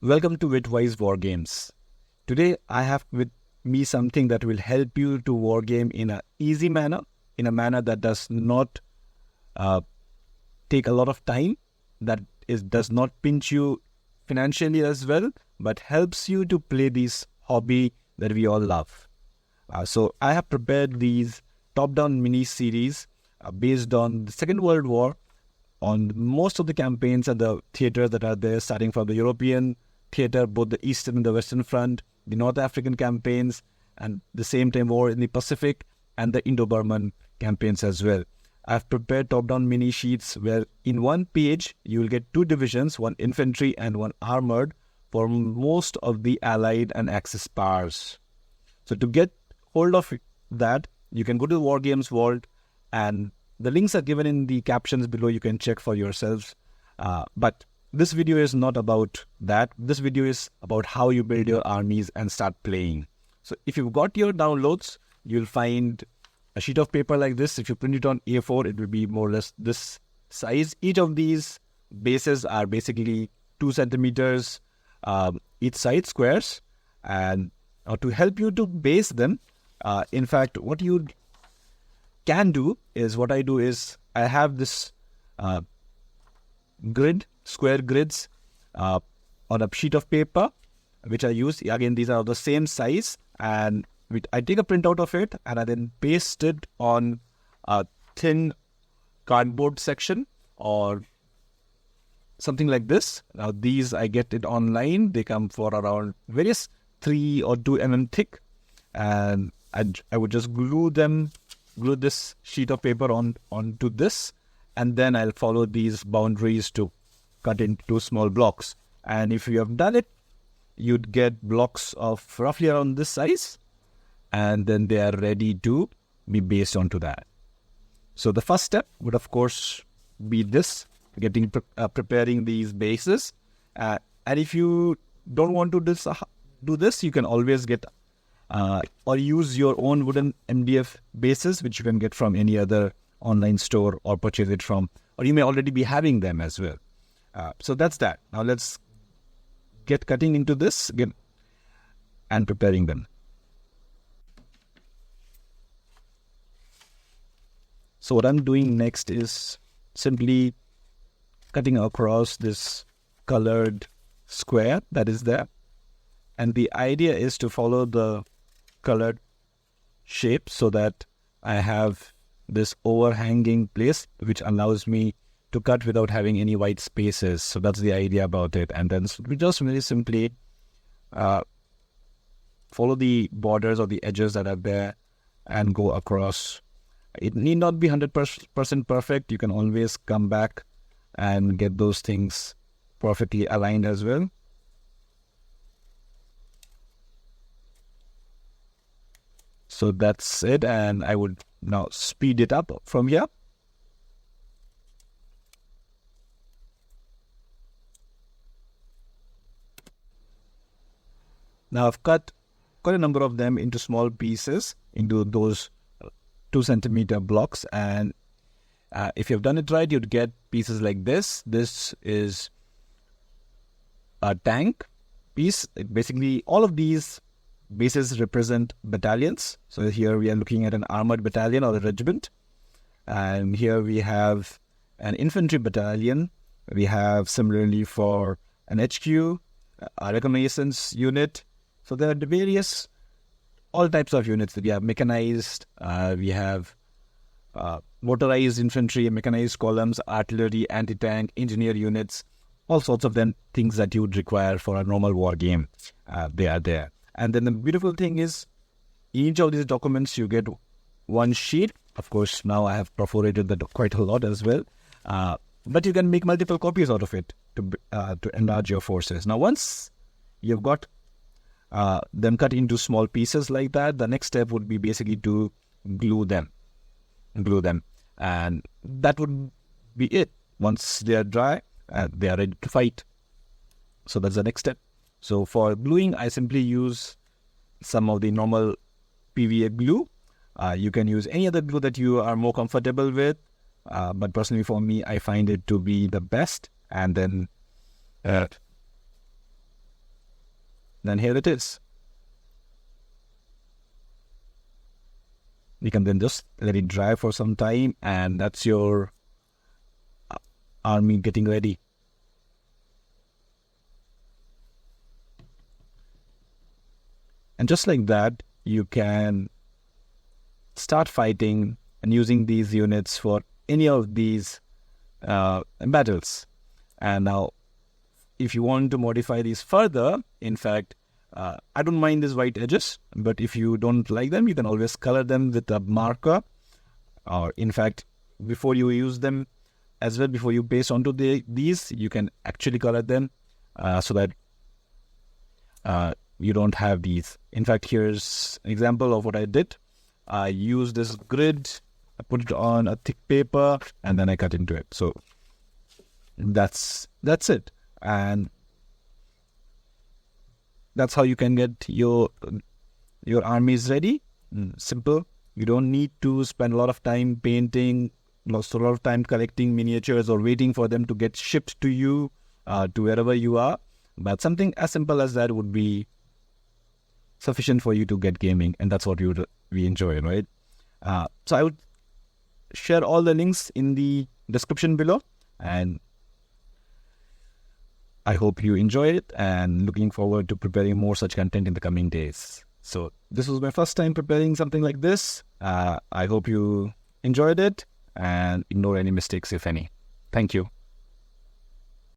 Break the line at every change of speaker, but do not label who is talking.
Welcome to Witwise War Games. Today I have with me something that will help you to wargame in an easy manner, in a manner that does not take a lot of time, does not pinch you financially as well, but helps you to play this hobby that we all love. So I have prepared these top-down mini-series based on the Second World War, on most of the campaigns and the theaters that are there, starting from the European theater, both the Eastern and the Western Front, the North African campaigns, and the same time war in the Pacific, and the Indo-Burman campaigns as well. I've prepared top-down mini sheets where in one page you will get two divisions, one infantry and one armored, for most of the Allied and Axis powers. So to get hold of that, you can go to the War Games Vault, and the links are given in the captions below. You can check for yourselves. But this video is not about that. This video is about how you build your armies and start playing. So if you've got your downloads, you'll find a sheet of paper like this. If you print it on A4, it will be more or less this size. Each of these bases are basically 2 centimeters each side, squares. And to help you to base them, in fact, what you can do is, what I do is, I have this square grids on a sheet of paper, which I use. Again, these are the same size, and I take a printout of it and I then paste it on a thin cardboard section or something like this. Now these, I get it online. They come for around various 3 or 2 mm thick, and I would just glue this sheet of paper onto this, and then I'll follow these boundaries to cut into small blocks. And if you have done it, you'd get blocks of roughly around this size, and then they are ready to be based onto that. So the first step would of course be this, preparing these bases. And if you don't want to do this, you can always get or use your own wooden MDF bases, which you can get from any other online store or purchase it from, or you may already be having them as well. So that's that. Now let's get cutting into this again and preparing them. So what I'm doing next is simply cutting across this colored square that is there. And the idea is to follow the colored shape so that I have this overhanging place which allows me to cut without having any white spaces. So that's the idea about it. And then we just very simply follow the borders or the edges that are there and go across. It need not be 100% perfect. You can always come back and get those things perfectly aligned as well. So that's it, and I would now speed it up from here. Now I've cut quite a number of them into small pieces, into those 2 centimeter blocks, and if you've done it right, you'd get pieces like this. This is a tank piece. Basically, all of these bases represent battalions. So here we are looking at an armored battalion or a regiment, and here we have an infantry battalion. We have similarly for an HQ, a reconnaissance unit. So there are all types of units. We have mechanized, we have motorized infantry, mechanized columns, artillery, anti-tank, engineer units, all sorts of things that you would require for a normal war game. They are there. And then the beautiful thing is, each of these documents you get one sheet. Of course, now I have perforated that quite a lot as well. But you can make multiple copies out of it to enlarge your forces. Now, once you've got them cut into small pieces like that, the next step would be basically to glue them. And that would be it. Once they are dry, they are ready to fight. So that's the next step. So for gluing, I simply use some of the normal PVA glue. You can use any other glue that you are more comfortable with. But personally for me, I find it to be the best. And then then here it is. You can then just let it dry for some time, and that's your army getting ready. And just like that, you can start fighting and using these units for any of these battles. And now, if you want to modify these further, in fact, I don't mind these white edges, but if you don't like them, you can always color them with a marker. Or in fact, before you use them as well, before you paste onto these, you can actually color them so that you don't have these. In fact, here's an example of what I did. I used this grid, I put it on a thick paper, and then I cut into it. So that's it. And that's how you can get your armies ready. Simple. You don't need to spend a lot of time painting, a lot of time collecting miniatures or waiting for them to get shipped to you, to wherever you are. But something as simple as that would be sufficient for you to get gaming, and that's what we enjoy, right? So I would share all the links in the description below, and I hope you enjoy it, and looking forward to preparing more such content in the coming days. So this was my first time preparing something like this. I hope you enjoyed it, and ignore any mistakes, if any. Thank you.